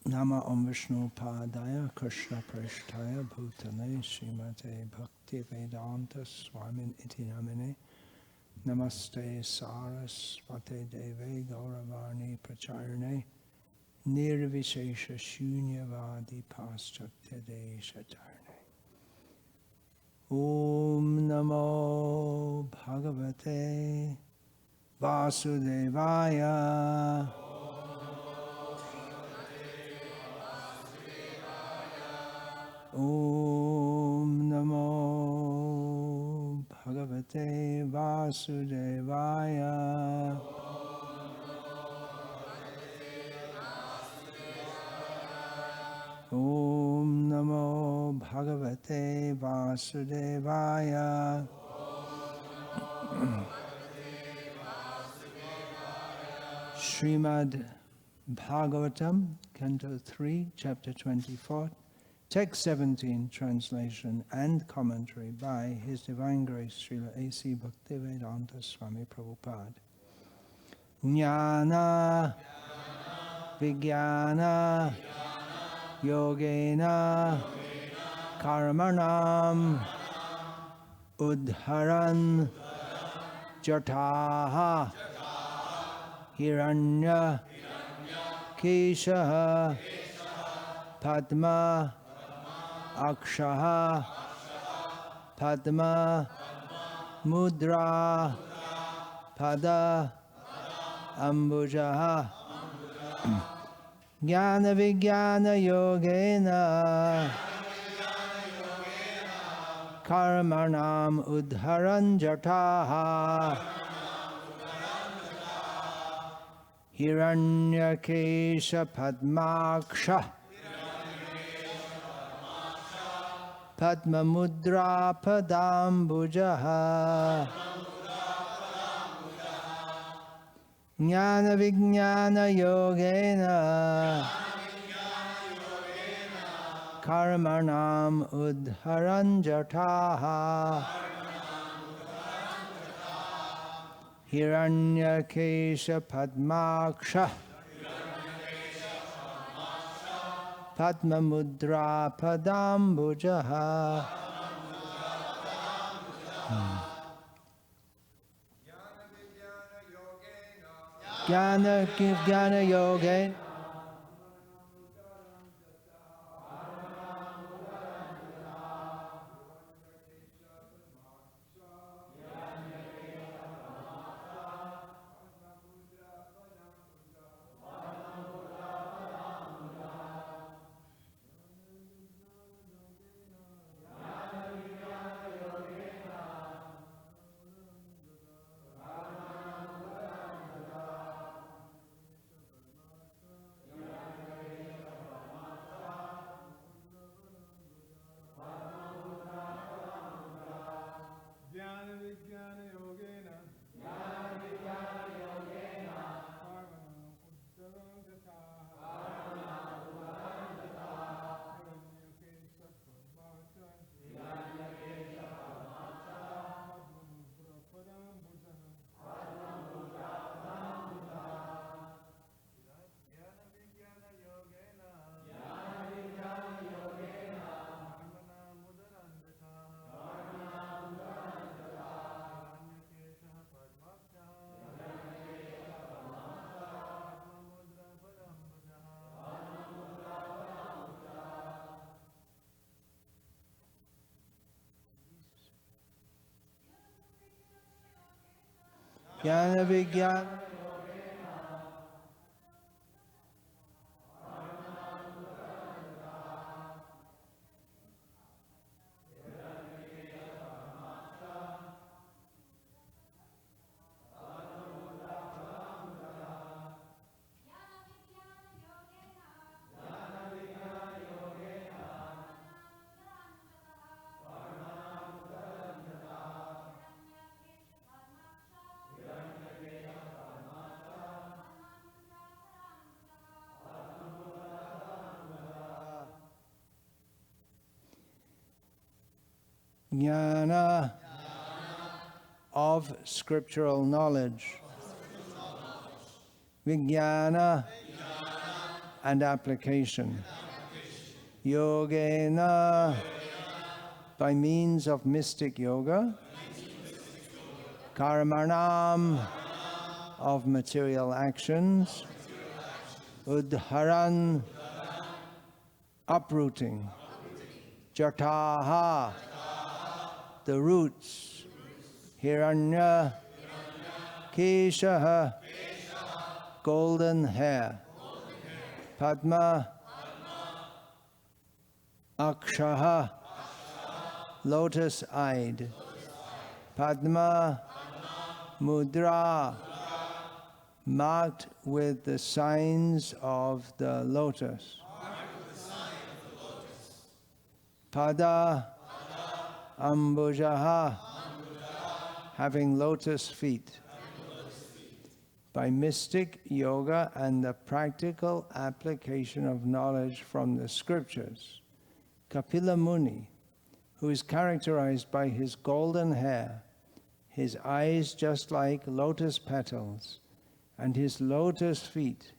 Nama Om Vishnu Padaya Krishna Prishtaya Bhutale Srimate Bhakti Vedanta Swami Iti Namine Namaste Sarasvate Deve Gauravani Pracharne Nirvishesha Shunyavadi Paschatya Deshatarne Om Namo Bhagavate Vasudevaya Om Namo Bhagavate Vasudevaya Om Namo Bhagavate Vasudevaya Srimad Bhagavatam, Canto 3, Chapter 24, Text 17, translation and commentary by His Divine Grace Srila A.C. Bhaktivedanta Swami Prabhupada. Jñāna-vijñāna-yogena karmaṇām uddharan jaṭāḥ hiraṇya-keśaḥ padma-akṣaḥ padma-mudrā-padāmbujaḥ jñāna-vijñāna-yogena karmaṇām uddharan jaṭāḥ hiraṇya-keśaḥ padma-akṣaḥ padma-mudrā-padāmbujaḥ jñāna-vijñāna-yogena karmaṇām uddharan jaṭāḥ hiraṇya-keśaḥ padma-akṣaḥ padma-mudrā-padāmbujaḥ jñāna-vijñāna-yogena jñāna-vijñāna jnana of scriptural knowledge, vijnana and application. Yogena, by means of mystic yoga. Karmaṇām, of material actions. Uddharan, uprooting. Jaṭāḥ, the roots. Hiraṇya-keśaḥ, golden hair. Padma-akṣaḥ, lotus-eyed. Padma-mudrā, marked with the signs of the lotus. Pada-ambujaḥ, having lotus feet. By mystic yoga and the practical application of knowledge from the scriptures, Kapila Muni, who is characterized by his golden hair, his eyes just like lotus petals, and his lotus feet,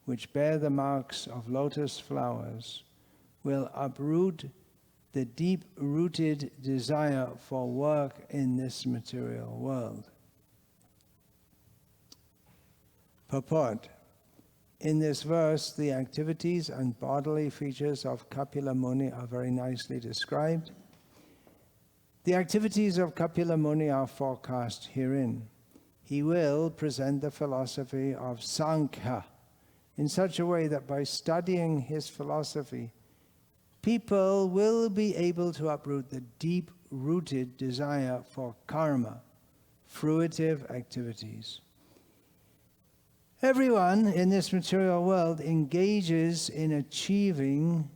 which bear the marks of lotus flowers, will uproot the deep-rooted desire for work in this material world. Purport. In this verse, the activities and bodily features of Kapila Muni are very nicely described. The activities of Kapila Muni are forecast herein. He will present the philosophy of Sāṅkhya in such a way that by studying his philosophy, people will be able to uproot the deep-rooted desire for karma, fruitive activities. Everyone in this material world engages in achieving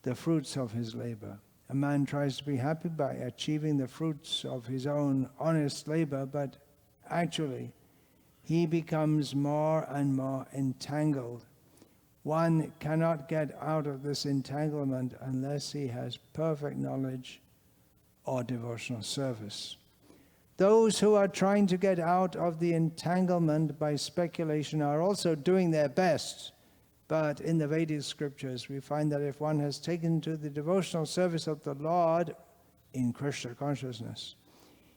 the fruits of his labor. A man tries to be happy by achieving the fruits of his own honest labor, but actually he becomes more and more entangled. One cannot get out of this entanglement unless he has perfect knowledge or devotional service. Those who are trying to get out of the entanglement by speculation are also doing their best. But in the Vedic scriptures, we find that if one has taken to the devotional service of the Lord in Krishna consciousness,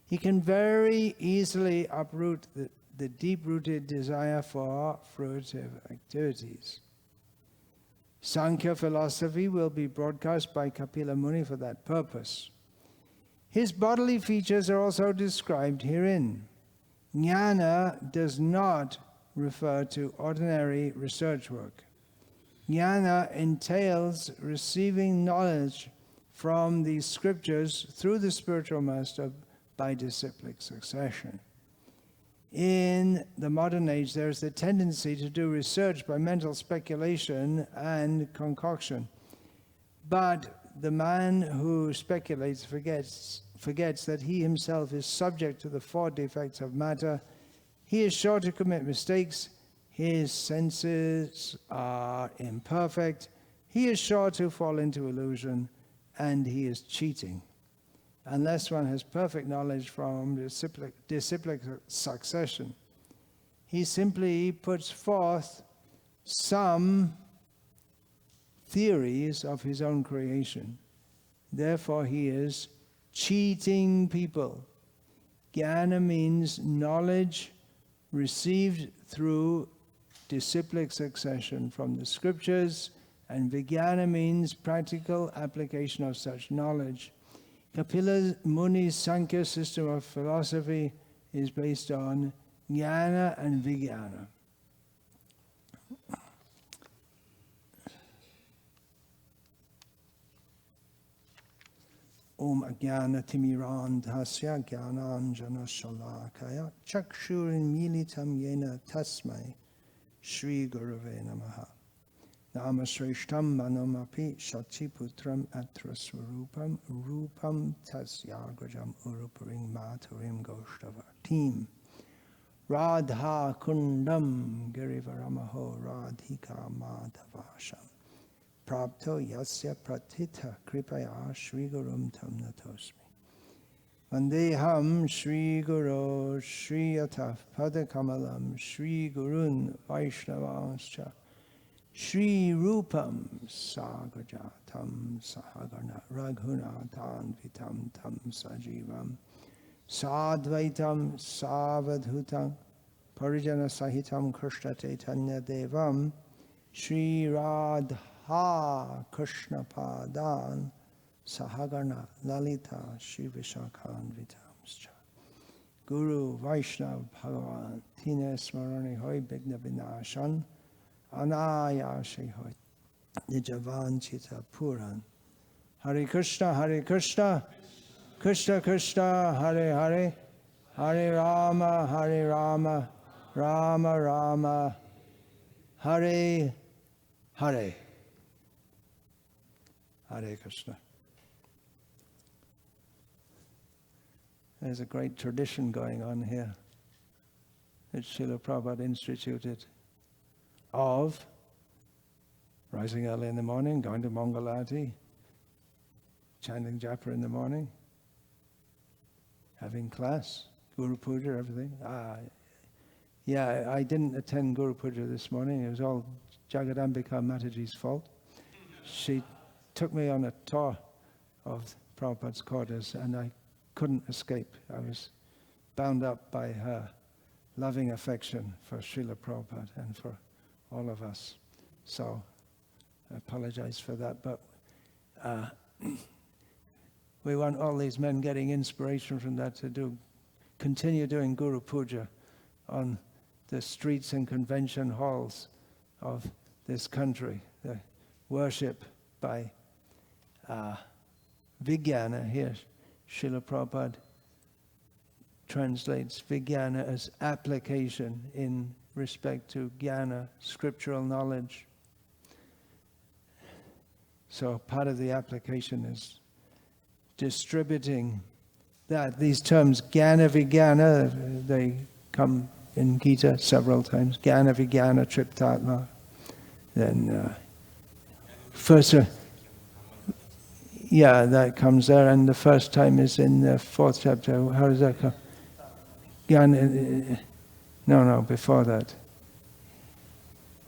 he can very easily uproot the deep-rooted desire for fruitive activities. Sāṅkhya philosophy will be broadcast by Kapila Muni for that purpose. His bodily features are also described herein. Jnana does not refer to ordinary research work. Jnana entails receiving knowledge from the scriptures through the spiritual master by disciplic succession. In the modern age, there is the tendency to do research by mental speculation and concoction. But the man who speculates forgets that he himself is subject to the four defects of matter. He is sure to commit mistakes. His senses are imperfect. He is sure to fall into illusion, and he is cheating. Unless one has perfect knowledge from disciplic succession, he simply puts forth some theories of his own creation. Therefore, he is cheating people. Jnana means knowledge received through disciplic succession from the scriptures, and vijnana means practical application of such knowledge. Kapila Muni's Sāṅkhya system of philosophy is based on jnana and vijnana. Om ajnana timirandhasya jnananjana shalakaya chakshurinmilitam yena tasmai Shri Gurave Namaha. Namashreshtam manomapi shachiputram atra swarupam rupam tasyagrajam uruparing maturim goshtavartim Radha kundam girivaramaho radhika madhavasham prapto yasya pratitha kripaya Shri Gurum tam natosmi. Vandeham Shri Guru Shri Yataf Padakamalam Shri Gurun Vaishnavanscha Shri Rupam Sagrajatam Sahagana Raghunathan Vitam Tam Sajivam Sadvaitam Savadhutam Parijana Sahitam Krishna Chaitanya Devam Shri Radha Krishna Padan Sahagana Lalita Shri Vishakhan Vitamscha Guru Vaishnav Bhagavan Tine Smarani Hoy Bigna Vinashan Anayashe Hoy Nijavan Chita Puran Hare Krishna Krishna Krishna Hare Hare Hare Rama Rama Rama Hare Hare Hare Krishna. There's a great tradition going on here that Srila Prabhupada instituted of rising early in the morning, going to Mangalati, chanting japa in the morning, having class, Guru Puja, everything. Yeah, I didn't attend Guru Puja this morning. It was all Jagadambika Mataji's fault. She took me on a tour of Prabhupada's quarters and I couldn't escape. I was bound up by her loving affection for Srila Prabhupada and for all of us. So I apologize for that, but we want all these men getting inspiration from that to continue doing Guru Puja on the streets and convention halls of this country. The worship by Vijnana here. Srila Prabhupada translates Vijnana as application in respect to jnana, scriptural knowledge. So part of the application is distributing that. These terms, jñāna-vijñāna, they come in Gita several times. Jñāna-vijñāna triptatma. Then first, yeah, that comes there, and the first time is in the 4th chapter. How does that come? No, before that.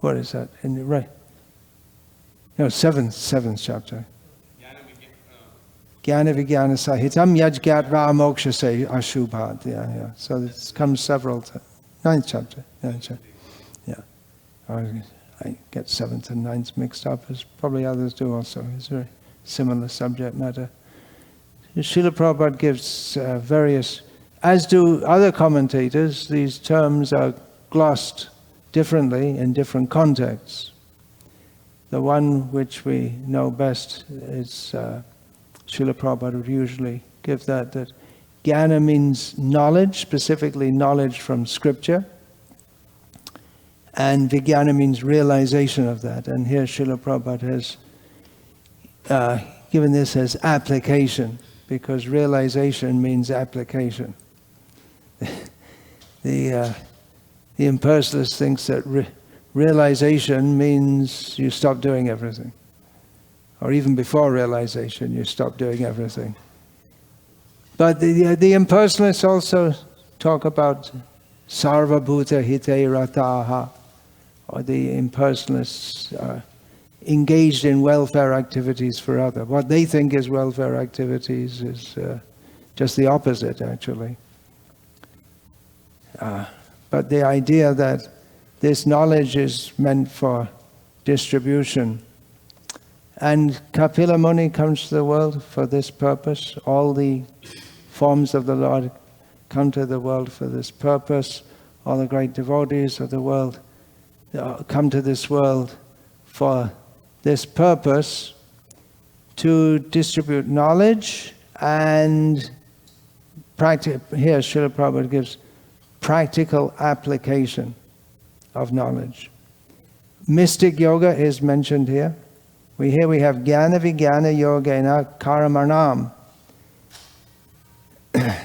What is that? In the right? No, 7th chapter. Jnāna-vijñāna sahitam yajñātva moksha ashubhat. Yeah. So it comes several times. 9th chapter. Yeah. I get 7th and 9th mixed up, as probably others do also. It's very similar subject matter. Srila Prabhupada gives various, as do other commentators, these terms are glossed differently in different contexts. The one which we know best is Srila Prabhupada would usually give that jnana means knowledge, specifically knowledge from scripture, and vijnana means realization of that. And here Srila Prabhupada has given this as application, because realization means application. The impersonalist thinks that realization means you stop doing everything. Or even before realization, you stop doing everything. But the impersonalists also talk about sarva bhuta hite rataha, or the impersonalists are engaged in welfare activities for others. What they think is welfare activities is just the opposite, actually. But the idea that this knowledge is meant for distribution. And Kapila Muni comes to the world for this purpose. All the forms of the Lord come to the world for this purpose. All the great devotees of the world come to this world for this purpose, to distribute knowledge and practice. Here Srila Prabhupada gives practical application of knowledge. Mystic yoga is mentioned here. We have jñāna-vijñāna-yogena karmaṇām.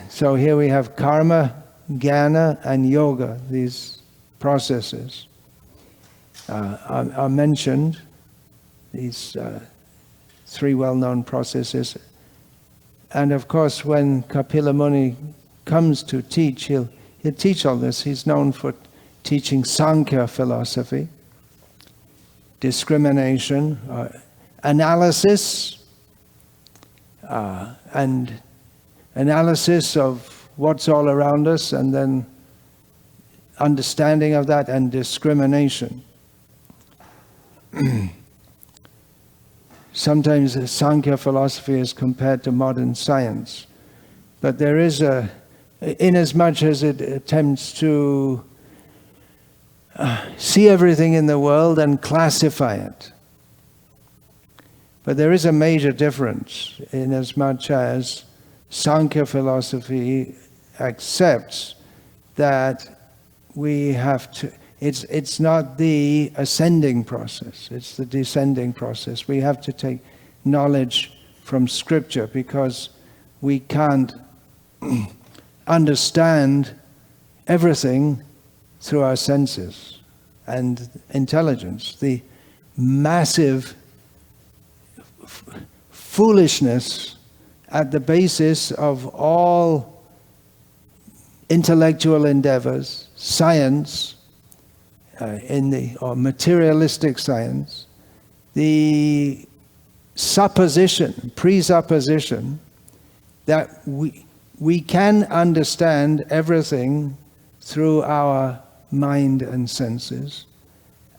So here we have karma, jnana, and yoga. These processes are mentioned. These 3 well-known processes. And of course, when Kapila Muni comes to teach, he'll teach all this. He's known for teaching Sāṅkhya philosophy. discrimination, analysis, and analysis of what's all around us, and then understanding of that, and discrimination. Sometimes the Sāṅkhya philosophy is compared to modern science, but there is inasmuch as it attempts to see everything in the world and classify it. But there is a major difference inasmuch as Sāṅkhya philosophy accepts that we have to, it's not the ascending process, it's the descending process. We have to take knowledge from scripture because we can't understand everything through our senses and intelligence. The massive foolishness at the basis of all intellectual endeavors, science, or materialistic science, the presupposition that we can understand everything through our mind and senses,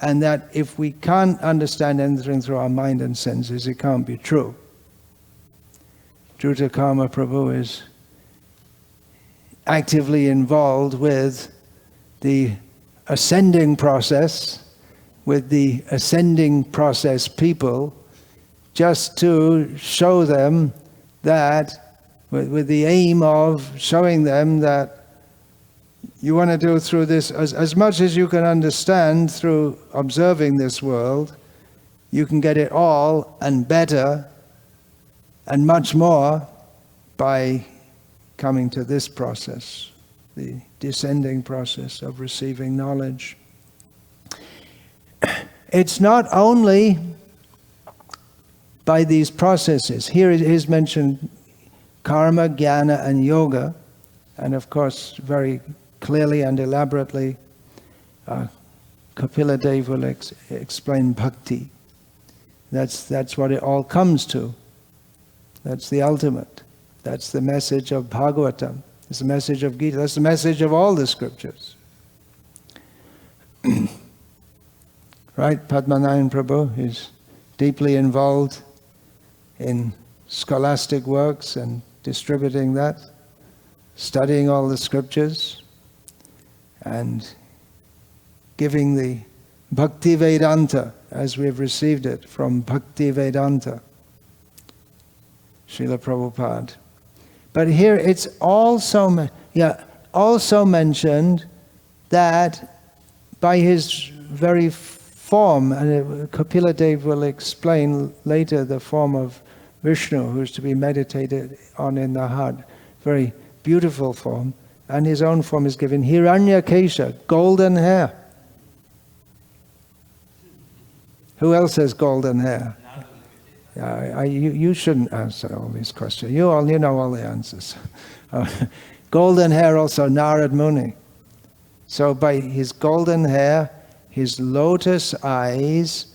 and that if we can't understand anything through our mind and senses, it can't be true. Dhruta Karma Prabhu is actively involved with the ascending process, with the ascending process people, just to show them that, with the aim of showing them that you want to do through this, as much as you can understand through observing this world, you can get it all and better and much more by coming to this process, the descending process of receiving knowledge. It's not only by these processes. Here it is mentioned karma, jnana, and yoga, and of course very clearly and elaborately Kapila Dev will explain bhakti. That's what it all comes to. That's the ultimate. That's the message of Bhagavatam. It's the message of Gita. That's the message of all the scriptures. Right? Padma-nayan Prabhu is deeply involved in scholastic works and distributing that, studying all the scriptures, and giving the Bhakti Vedanta as we've received it from Bhakti Vedanta, Srila Prabhupada. But here it's also mentioned that by his very form, and Kapila Dev will explain later the form of Vishnu, who's to be meditated on in the heart, very beautiful form, and his own form is given hiraṇya-keśaḥ, golden hair. Who else has golden hair? You shouldn't answer all these questions. You know all the answers. Golden hair also, Narad Muni. So by his golden hair, his lotus eyes,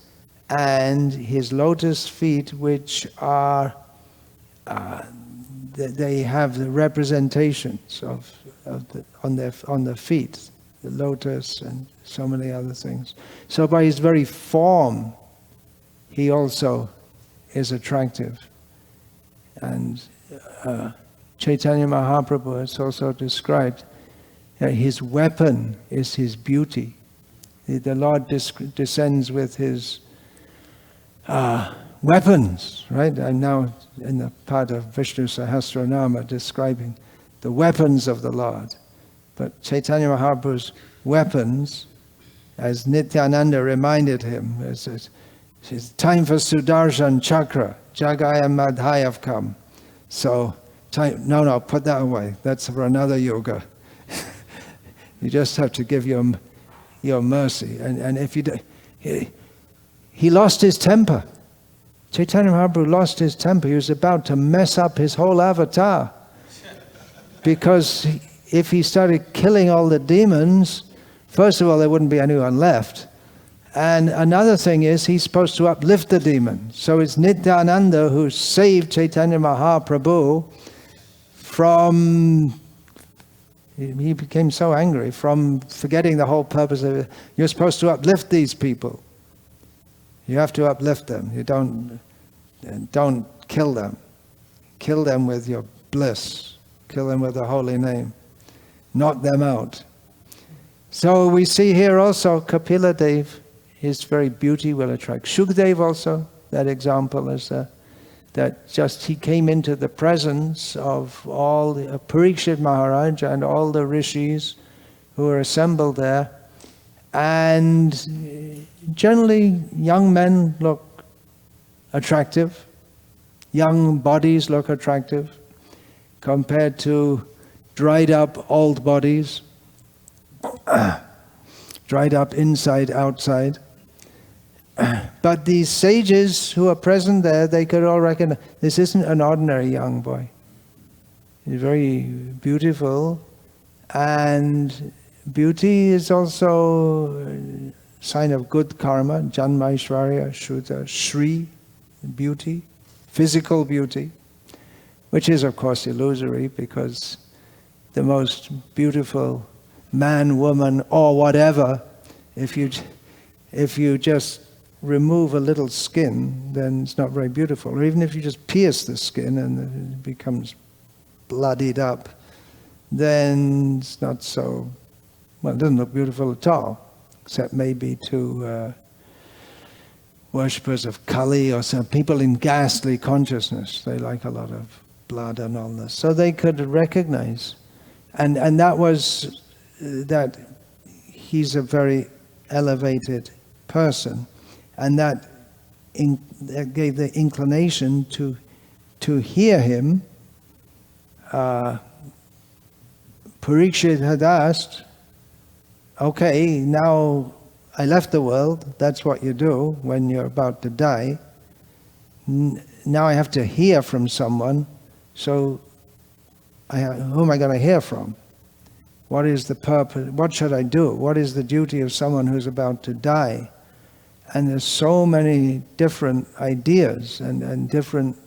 and his lotus feet, which are, they have the representations on the feet, the lotus and so many other things. So by his very form, he also is attractive. And Chaitanya Mahaprabhu has also described that his weapon is his beauty. The Lord descends with his weapons, right? I'm now in the part of Vishnu Sahasranama describing the weapons of the Lord. But Chaitanya Mahaprabhu's weapons, as Nityananda reminded him, it's time for Sudarshan Chakra, Jagaya Madhya have come. So, no, put that away. That's for another yoga. You just have to give your mercy. And if you do, he lost his temper. Chaitanya Mahaprabhu lost his temper. He was about to mess up his whole avatar. Because if he started killing all the demons, first of all, there wouldn't be anyone left. And another thing is, he's supposed to uplift the demon. So it's Nityananda who saved Chaitanya Mahaprabhu from, he became so angry, from forgetting the whole purpose of it. You're supposed to uplift these people. You have to uplift them. You don't kill them. Kill them with your bliss. Kill them with the holy name. Knock them out. So we see here also Kapila Dev, his very beauty will attract. Shukdev also, that example is that just he came into the presence of all the Parikshit Maharaj and all the rishis who were assembled there. And generally young men look attractive, young bodies look attractive compared to dried up old bodies, dried up inside, outside. But these sages who are present there, they could all recognize, this isn't an ordinary young boy. He's very beautiful, and beauty is also a sign of good karma, janma aishwarya, shuddha, shri, beauty, physical beauty, which is of course illusory, because the most beautiful man, woman, or whatever, if you just remove a little skin, then it's not very beautiful. Or even if you just pierce the skin and it becomes bloodied up, then it's not so, well, it doesn't look beautiful at all, except maybe to worshippers of Kali or some people in ghastly consciousness. They like a lot of blood and all this. So they could recognize. And that was that he's a very elevated person, and that gave the inclination to hear him. Parikshit had asked, okay, now I left the world, that's what you do when you're about to die. Now I have to hear from someone, so who am I going to hear from? What is the purpose? What should I do? What is the duty of someone who's about to die? And there's so many different ideas, and different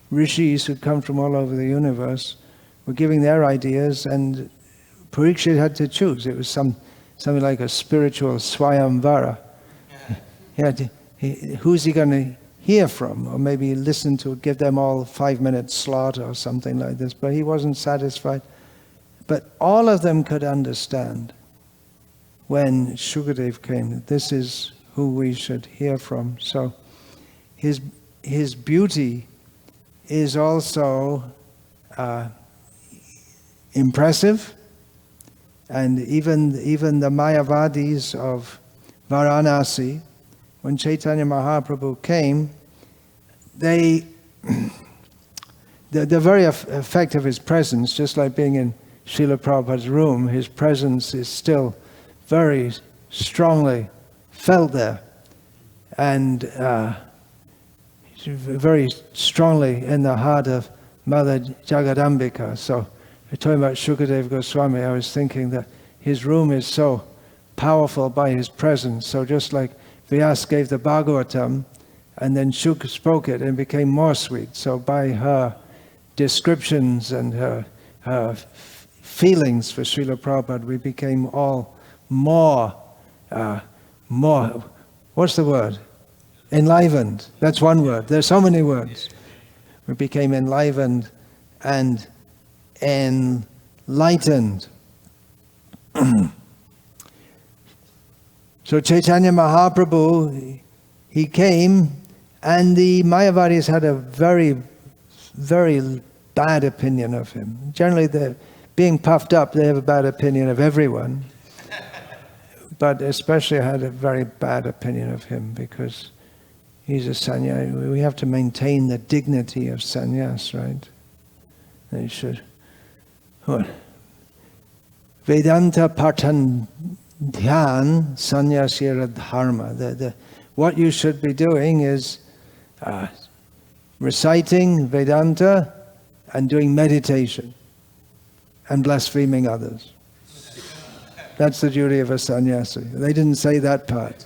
rishis who come from all over the universe were giving their ideas, and Parikshit had to choose. It was something like a spiritual swayamvara. Who's he going to hear from? Or maybe listen to, give them all 5-minute slot or something like this. But he wasn't satisfied. But all of them could understand when Shukadev came that this is who we should hear from. So his beauty is also impressive, and even the Mayavadis of Varanasi, when Chaitanya Mahaprabhu came, the very effect of his presence, just like being in Srila Prabhupada's room, his presence is still very strongly felt there, and very strongly in the heart of Mother Jagadambika. So, talking about Shukadeva Goswami, I was thinking that his room is so powerful by his presence. So just like Vyas gave the Bhagavatam, and then Shuka spoke it and became more sweet. So by her descriptions and her feelings for Srila Prabhupada, we became all more, what's the word? Enlivened. That's one word. There's so many words. We became enlivened and enlightened. So Chaitanya Mahaprabhu, he came, and the Mayavadis had a very, very bad opinion of him. Generally, they're being puffed up, they have a bad opinion of everyone. But especially had a very bad opinion of him because he's a sannyas. We have to maintain the dignity of sannyas, right? They should. What? Vedanta Patan Dhyan Sannyasira Dharma. What you should be doing is reciting Vedanta and doing meditation and blaspheming others. That's the duty of a sannyasi. They didn't say that part.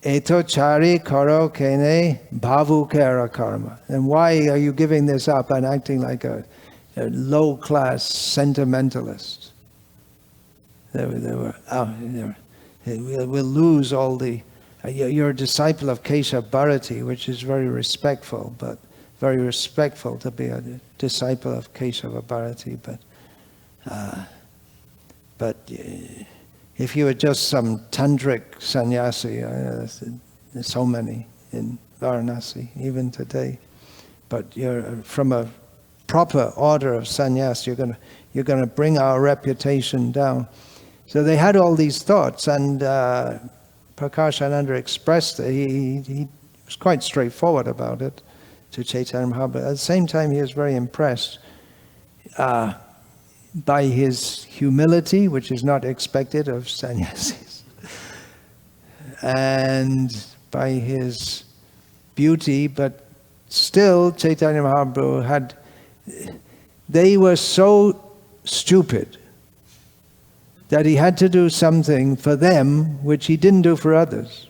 Eto chari karo kene bhavukera karma. And why are you giving this up and acting like a low-class sentimentalist? We'll lose all the... You're a disciple of Keshav Bharati, which is very respectful, but very respectful to be a disciple of Kesava Bharati. But if you were just some tantric sannyasi, there's so many in Varanasi, even today. But you're from a proper order of sannyas, you're gonna bring our reputation down. So they had all these thoughts, and Prakashananda expressed it. He was quite straightforward about it to Chaitanya Mahaprabhu. But at the same time, he was very impressed by his humility, which is not expected of sannyasis, and by his beauty. But still, Chaitanya Mahaprabhu they were so stupid that he had to do something for them which he didn't do for others.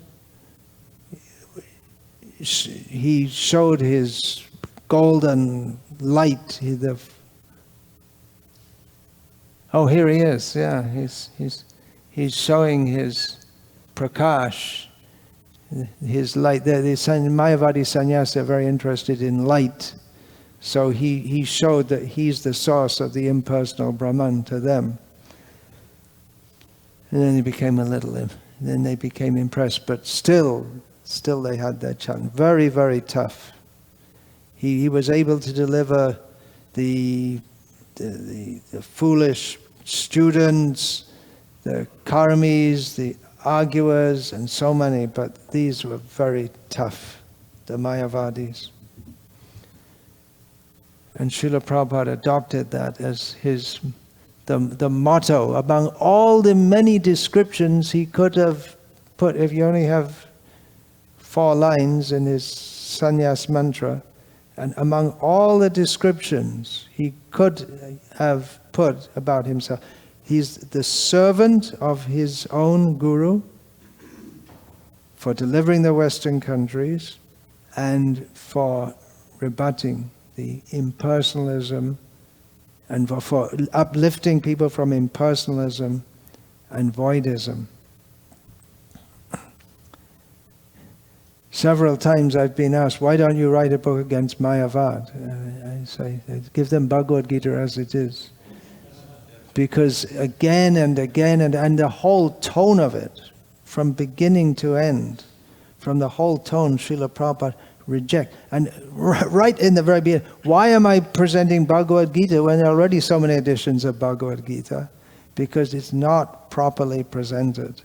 He showed his golden light. Oh, here he is. Yeah, he's showing his prakash, his light. The Mayavadi sannyas are very interested in light. So he showed that he's the source of the impersonal Brahman to them. And then then they became impressed, but still they had their challenge. Very, very tough. He was able to deliver the foolish students, the karmis, the arguers, and so many, but these were very tough, the Mayavadis. And Srila Prabhupada adopted that as the motto among all the many descriptions he could have put. If you only have 4 lines in his sannyas mantra, and among all the descriptions he could have put about himself, he's the servant of his own guru for delivering the Western countries and for rebutting the impersonalism and for uplifting people from impersonalism and voidism. Several times I've been asked, why don't you write a book against Mayavad? I say, give them Bhagavad Gita as it is. Because again and again, and the whole tone of it, from beginning to end, from the whole tone, Srila Prabhupada reject. And right in the very beginning, why am I presenting Bhagavad Gita when there are already so many editions of Bhagavad Gita? Because it's not properly presented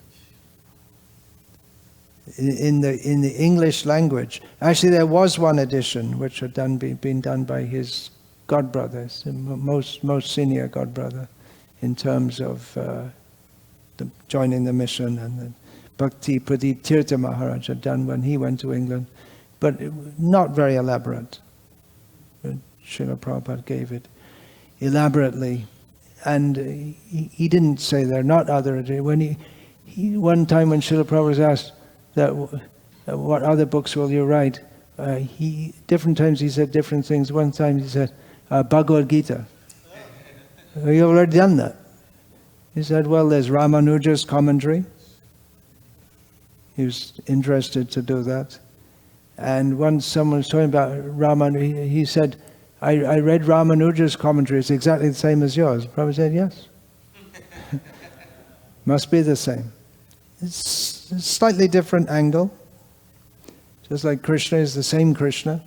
in the English language. Actually, there was one edition which had been done by his godbrothers, most senior godbrother, in terms of joining the mission, and the Bhakti Pradeep Tirtha Maharaj had done when he went to England. But not very elaborate. But Srila Prabhupada gave it elaborately. And he didn't say there are not other... One time when Srila Prabhupada was asked that what other books will you write, different times he said different things. One time he said, Bhagavad Gita. You've already done that. He said, well, there's Ramanuja's commentary. He was interested to do that. And once someone was talking about Ramanuja, he said, I read Ramanuja's commentary, it's exactly the same as yours. Prabhupada said, yes. Must be the same. It's a slightly different angle. Just like Krishna is the same Krishna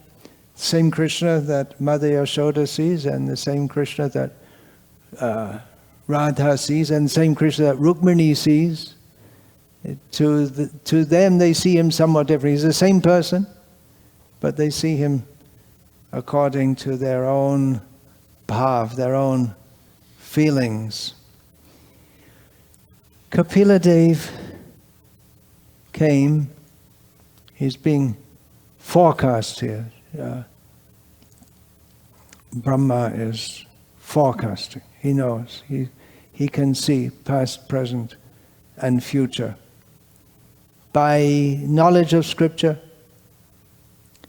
that Mother Yashoda sees, and the same Krishna that Radha sees, and the same Krishna that Rukmini sees. To them, they see him somewhat different. He's the same person, but they see him according to their own bhav, their own feelings. Kapila Dev came. He's being forecast here. Brahma is forecasting. He knows. He can see past, present, and future. by knowledge of scripture,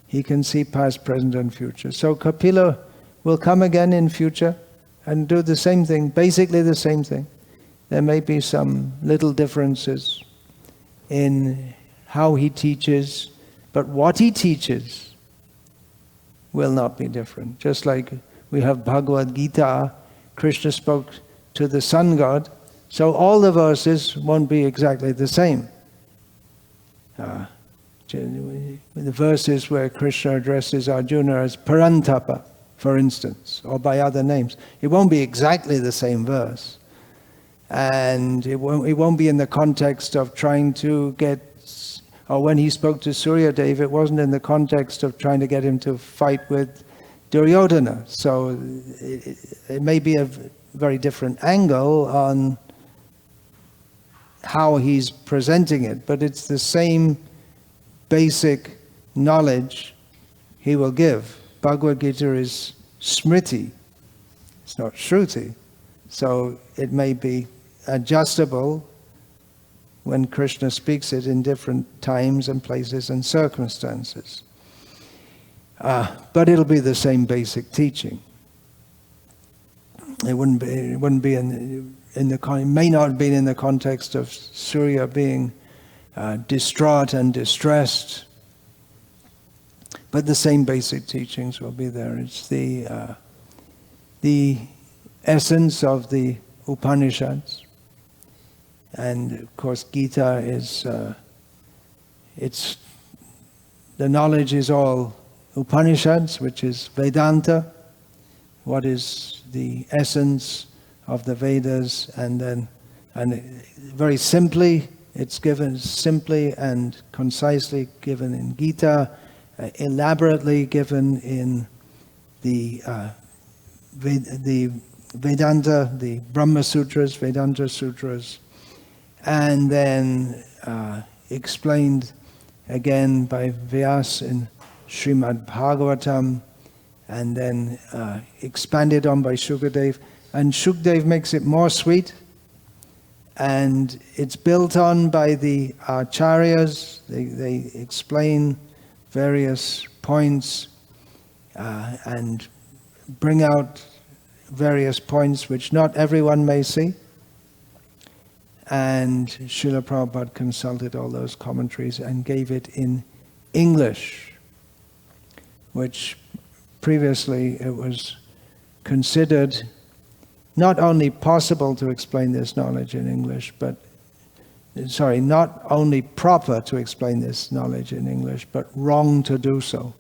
he can see past, present and future. So Kapila will come again in future and do the same thing, basically the same thing. There may be some little differences in how he teaches, but what he teaches will not be different. Just like we have Bhagavad Gita, Krishna spoke to the sun god, so all the verses won't be exactly the same. The verses where Krishna addresses Arjuna as Parantapa, for instance, or by other names, it won't be exactly the same verse. And it won't be in the context of trying to get, or when he spoke to Suryadev, it wasn't in the context of trying to get him to fight with Duryodhana. So it may be a very different angle on how he's presenting it, but it's the same basic knowledge he will give. Bhagavad Gita is smriti, it's not shruti. So it may be adjustable when Krishna speaks it in different times and places and circumstances. But it'll be the same basic teaching. It wouldn't be it may not have been in the context of Surya being distraught and distressed, but the same basic teachings will be there. It's the essence of the Upanishads, and of course Gita is the knowledge is all Upanishads, which is Vedanta, what is the essence of the Vedas, and very simply, it's given simply and concisely given in Gita, elaborately given in the Vedanta, the Brahma Sutras, Vedanta Sutras, and then explained again by Vyasa in Srimad Bhagavatam, and then expanded on by Shukadev. And Shukadev makes it more sweet, and it's built on by the acharyas. They explain various points and bring out various points which not everyone may see. And Srila Prabhupada consulted all those commentaries and gave it in English, which previously it was considered not only possible to explain this knowledge in English, but, not only proper to explain this knowledge in English, but wrong to do so.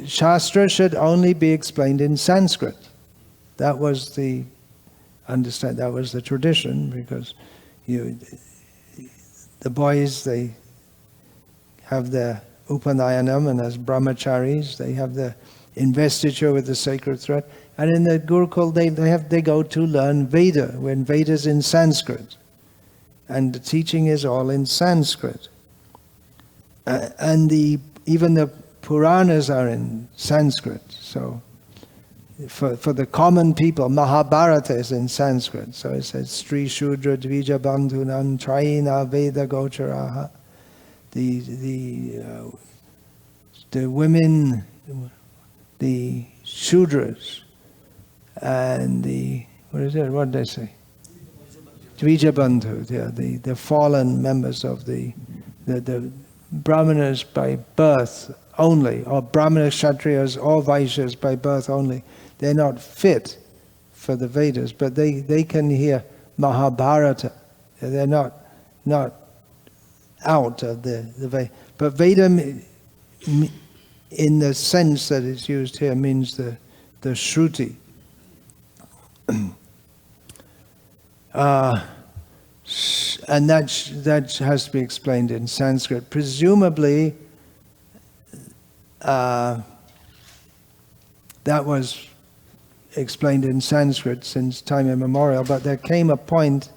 Shastra should only be explained in Sanskrit. That was the tradition, because the boys, they have their Upanayanam, and as brahmacharis, they have the investiture with the sacred thread. And in the Gurukul, they go to learn Veda, when Veda's in Sanskrit. And the teaching is all in Sanskrit. And even the Puranas are in Sanskrit. So for the common people, Mahabharata is in Sanskrit. So it says, Sri Shudra Dvija Bandhunam Traina Veda Gocharaha. The women, the Shudras, and what did they say? Dvija Bandhu, yeah, the fallen members of the Brahmanas by birth only, or Brahmana, Kshatriyas, or Vaishyas by birth only. They're not fit for the Vedas, but they can hear Mahabharata. They're not out of the Veda. But Veda, in the sense that it's used here, means the Shruti. And that has to be explained in Sanskrit. Presumably, that was explained in Sanskrit since time immemorial, but there came a point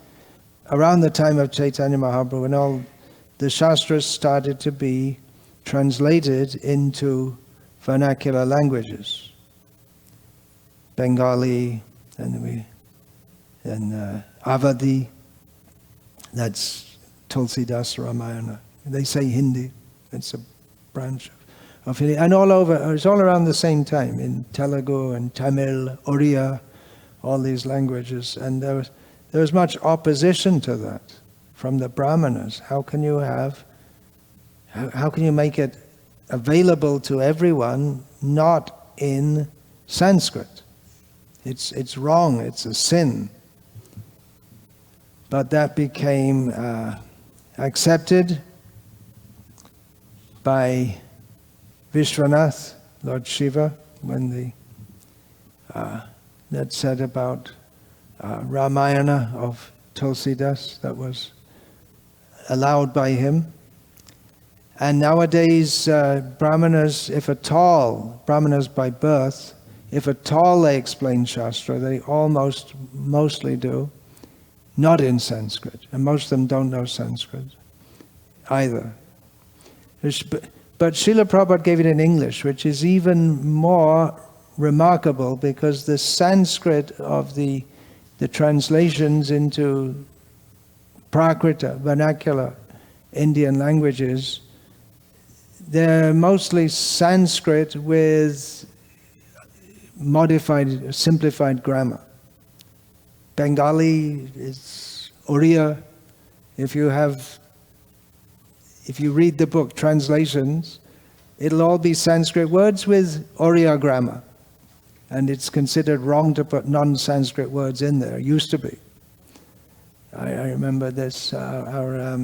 around the time of Chaitanya Mahaprabhu when all the Shastras started to be translated into vernacular languages. Bengali, and Avadi, that's Tulsidas Ramayana. They say Hindi. It's a branch of Hindi. And all over, it's all around the same time, in Telugu and Tamil, Oriya, all these languages. And there was much opposition to that from the Brahmanas. How can you make it available to everyone, not in Sanskrit? It's wrong, it's a sin. But that became accepted by Vishwanath, Lord Shiva, when that said about Ramayana of Tulsidas, that was allowed by him. And nowadays, Brahmanas, if at all, Brahmanas by birth, if at all they explain Shastra, they mostly do, not in Sanskrit. And most of them don't know Sanskrit either. But Srila Prabhupada gave it in English, which is even more remarkable because the Sanskrit of the translations into Prakrita, vernacular Indian languages, they're mostly Sanskrit with modified, simplified grammar. Bengali is Oriya. If you read the book translations, it'll all be Sanskrit words with Oriya grammar. And it's considered wrong to put non-Sanskrit words in there. It used to be. I remember this, our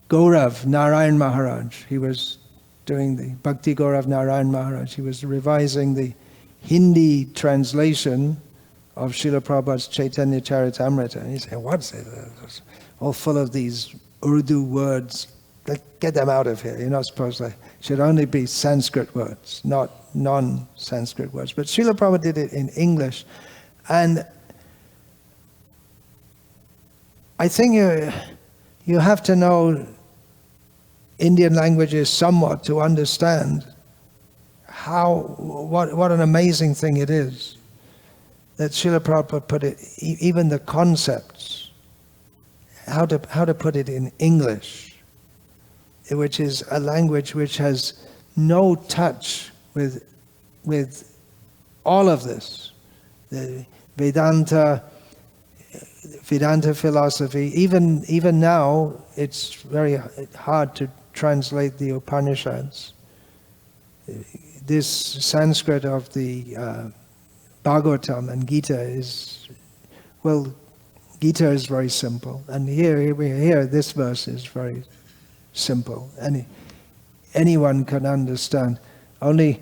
Gaurav Narayan Maharaj, he was doing the Bhakti Gaurav Narayan Maharaj, he was revising the Hindi translation of Srila Prabhupada's Chaitanya Charitamrita. And he said, what's it? It's all full of these Urdu words. Get them out of here. You're not supposed to. It should only be Sanskrit words, not non-Sanskrit words. But Srila Prabhupada did it in English. And I think you have to know Indian languages somewhat to understand what an amazing thing it is that Srila Prabhupada put it, even the concepts, how to put it in English, which is a language which has no touch with all of this, the Vedanta philosophy. Even now, it's very hard to translate the Upanishads. This Sanskrit of the Bhagavatam and Gita is, well, Gita is very simple, and here this verse is very simple. Anyone can understand. Only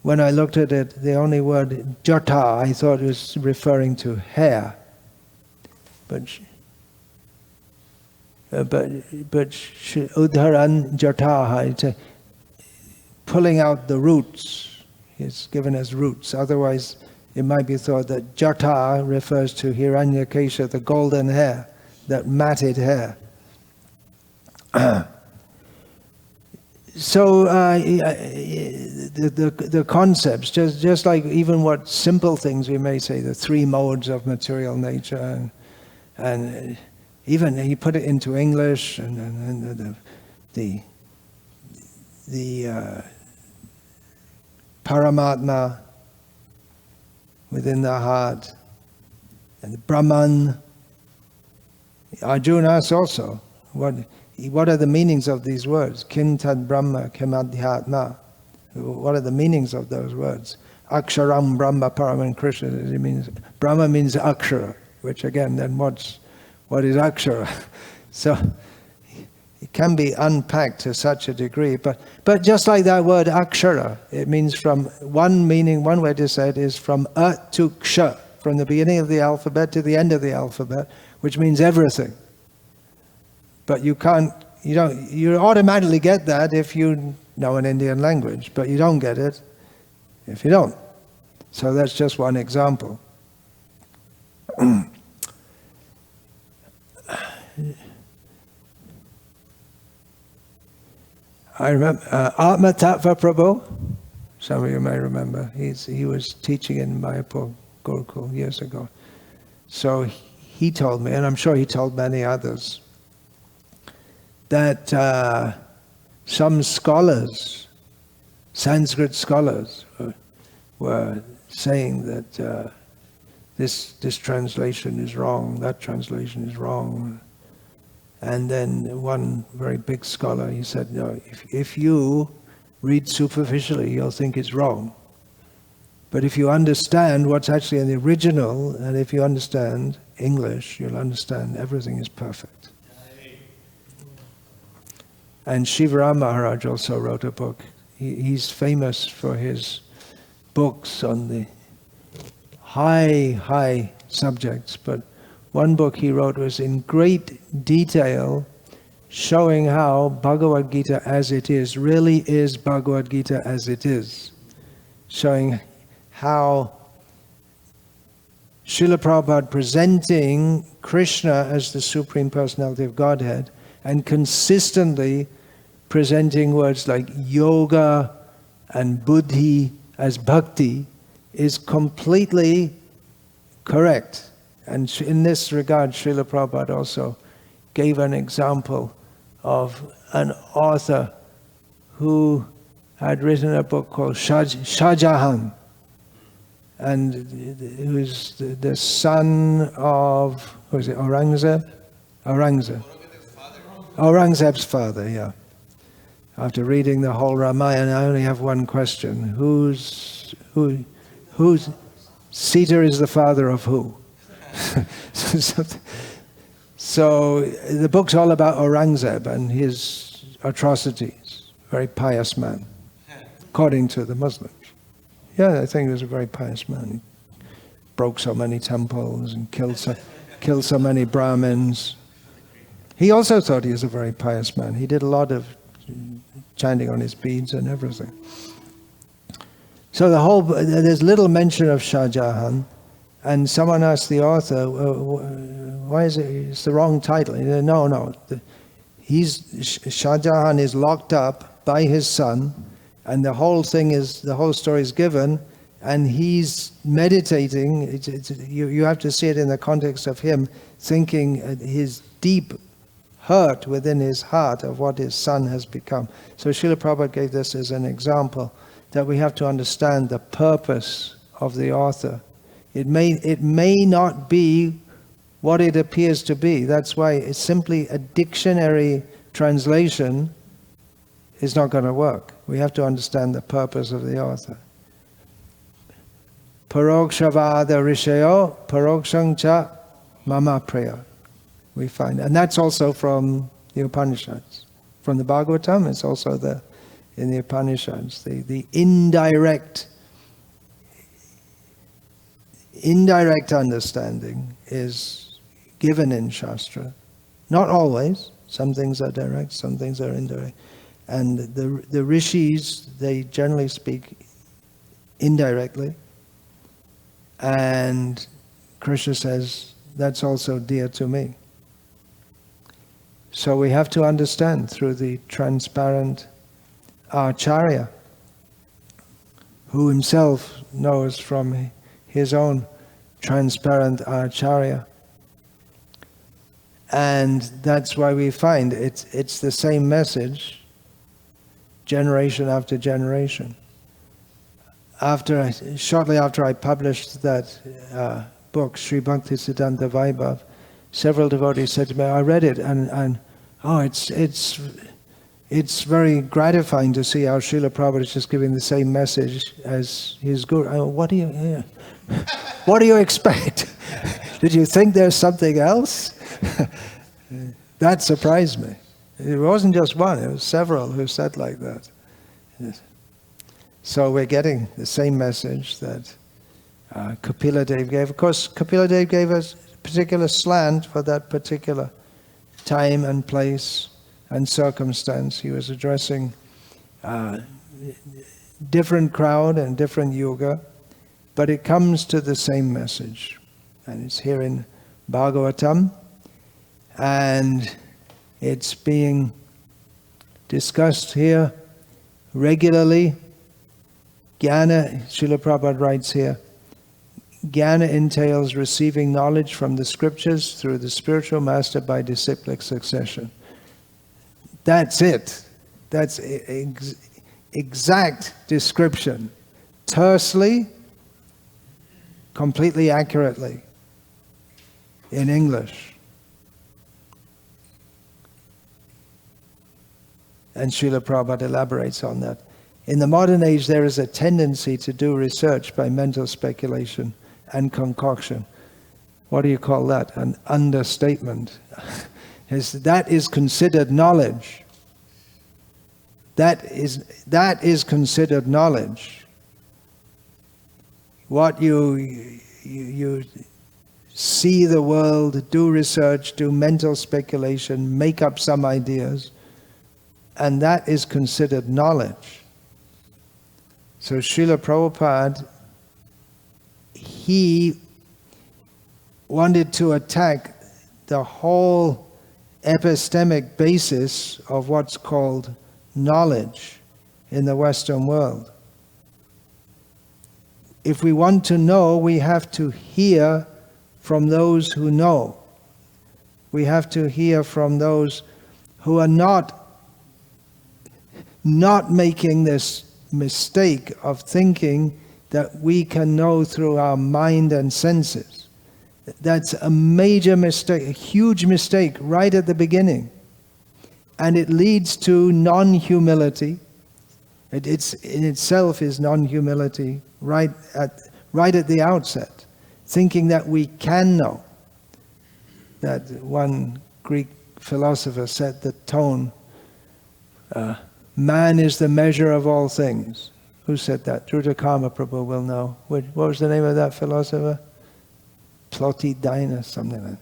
when I looked at it, the only word jaṭāḥ I thought was referring to hair, but uddharan jaṭāḥ, pulling out the roots. It's given as roots. Otherwise, it might be thought that jaṭāḥ refers to hiraṇya-keśaḥ, the golden hair, that matted hair. So the concepts, just like even what simple things we may say, the three modes of material nature, and even he put it into English, and the Paramatma within the heart, and the Brahman. Arjuna asks also, what are the meanings of these words? Kim tad Brahma, kim adhyatma. What are the meanings of those words? Aksharam Brahma Paraman Krishna. It means Brahma means Akshara, which again, then what is Akshara? So it can be unpacked to such a degree. But just like that word Akshara, it means from one meaning, one way to say it is from A to Ksha, from the beginning of the alphabet to the end of the alphabet, which means everything. But you automatically get that if you know an Indian language, but you don't get it if you don't. So that's just one example. I remember Atma Tattva Prabhu, some of you may remember, he was teaching in Mayapur Gurukul years ago. So he told me, and I'm sure he told many others, that some scholars, Sanskrit scholars, were saying that this translation is wrong, that translation is wrong. And then one very big scholar, he said, no, if you read superficially, you'll think it's wrong. But if you understand what's actually in the original, and if you understand English, you'll understand everything is perfect. And Shivaram Maharaj also wrote a book. He's famous for his books on the high subjects, but one book he wrote was in great detail showing how Bhagavad Gita as it is really is Bhagavad Gita as it is. Showing how Srila Prabhupada presenting Krishna as the Supreme Personality of Godhead and consistently presenting words like yoga and buddhi as bhakti is completely correct. And in this regard, Srila Prabhupada also gave an example of an author who had written a book called Shah Jahan, and who's the son of, who was it, Aurangzeb? Aurangzeb's father, yeah. After reading the whole Ramayana, I only have one question. Who's Sita is the father of who? So the book's all about Aurangzeb and his atrocities. Very pious man, according to the Muslims. Yeah, I think he was a very pious man. He broke so many temples and killed so many Brahmins. He also thought he was a very pious man. He did a lot of chanting on his beads and everything. So there's little mention of Shah Jahan, and someone asked the author, why is it's the wrong title? He said, no, Shah Jahan is locked up by his son, and the whole story is given, and he's meditating. You have to see it in the context of him thinking his deep hurt within his heart of what his son has become. So Srila Prabhupada gave this as an example that we have to understand the purpose of the author. It may not be what it appears to be. That's why it's simply a dictionary translation is not going to work. We have to understand the purpose of the author. Parokṣavāda rishayo parokṣaṃ ca mama priya. We find, and that's also from the Upanishads. From the Bhagavatam, it's also there in the Upanishads. The indirect understanding is given in Shastra. Not always. Some things are direct, some things are indirect. And the rishis, they generally speak indirectly. And Krishna says, that's also dear to me. So we have to understand through the transparent Acharya, who himself knows from his own transparent Acharya. And that's why we find it's the same message generation after generation. Shortly after I published that book, Sri Bhakti Siddhanta Vaibhav, several devotees said to me, I read it and it's very gratifying to see how Srila Prabhupada is just giving the same message as his guru. What do you expect? Did you think there's something else? That surprised me. It wasn't just one, it was several who said like that. Yes. So we're getting the same message that Kapila Dev gave. Of course, Kapila Dev gave us a particular slant for that particular time and place and circumstance. He was addressing different crowd and different yuga, but it comes to the same message. And it's here in Bhagavatam, and it's being discussed here regularly. Jnana, Srila Prabhupada writes here, Jnana entails receiving knowledge from the scriptures through the spiritual master by disciplic succession. That's it. That's exact description. Tersely, completely accurately, in English. And Srila Prabhupada elaborates on that. In the modern age, there is a tendency to do research by mental speculation and concoction. What do you call that? An understatement. That is considered knowledge. That is considered knowledge. What you see the world, do research, do mental speculation, make up some ideas, and that is considered knowledge. So Srila Prabhupada, he wanted to attack the whole epistemic basis of what's called knowledge in the Western world. If we want to know, we have to hear from those who know. We have to hear from those who are not making this mistake of thinking that we can know through our mind and senses. That's a major mistake, a huge mistake right at the beginning. And it leads to non-humility. It's in itself is non-humility right at the outset, thinking that we can know. That one Greek philosopher set the tone, man is the measure of all things. Who said that? Dhruta Prabhu will know. What was the name of that philosopher? Plotidinus, something like that.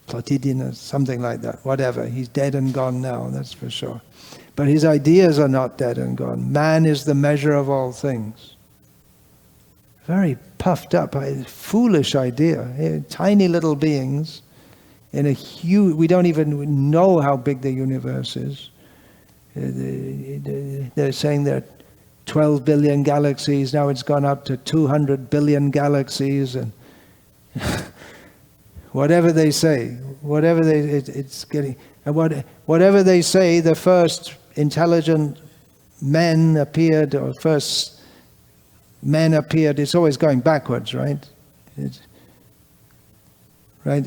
Plotidinus, something like that. Whatever. He's dead and gone now, that's for sure. But his ideas are not dead and gone. Man is the measure of all things. Very puffed up, foolish idea. Tiny little beings in a huge... We don't even know how big the universe is. They're saying there are 12 billion galaxies. Now it's gone up to 200 billion galaxies, and whatever they say, it's getting. And whatever they say, the first intelligent men appeared, or first men appeared. It's always going backwards, right? Right.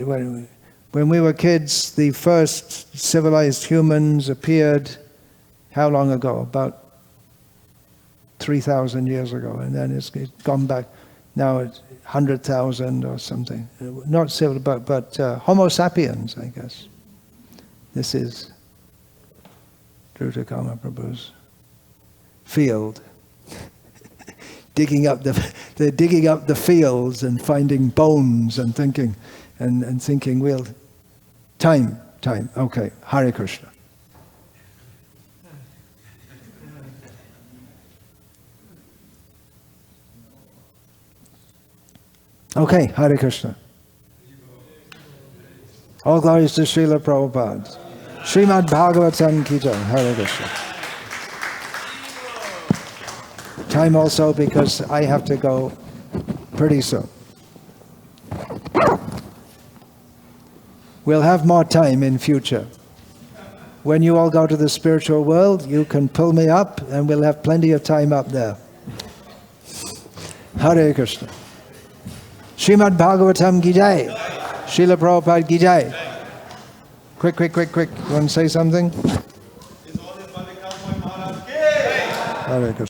When we were kids, the first civilized humans appeared. How long ago? About 3,000 years ago, and then it's gone back. Now it's 100,000 or something. Not civil, but Homo sapiens, I guess. This is Dhruta Prabhu's field. They're digging up the fields and finding bones and thinking, and thinking, well, time. Okay, Hare Krishna. Okay, Hare Krishna. All glories to Srila Prabhupada. Srimad Bhagavatam ki jai. Hare Krishna. Time also, because I have to go pretty soon. We'll have more time in future. When you all go to the spiritual world, you can pull me up and we'll have plenty of time up there. Hare Krishna. Srimad Bhagavatam ki jai. Srila Prabhupada ki jai. Quick. You want to say something? Hare Krishna.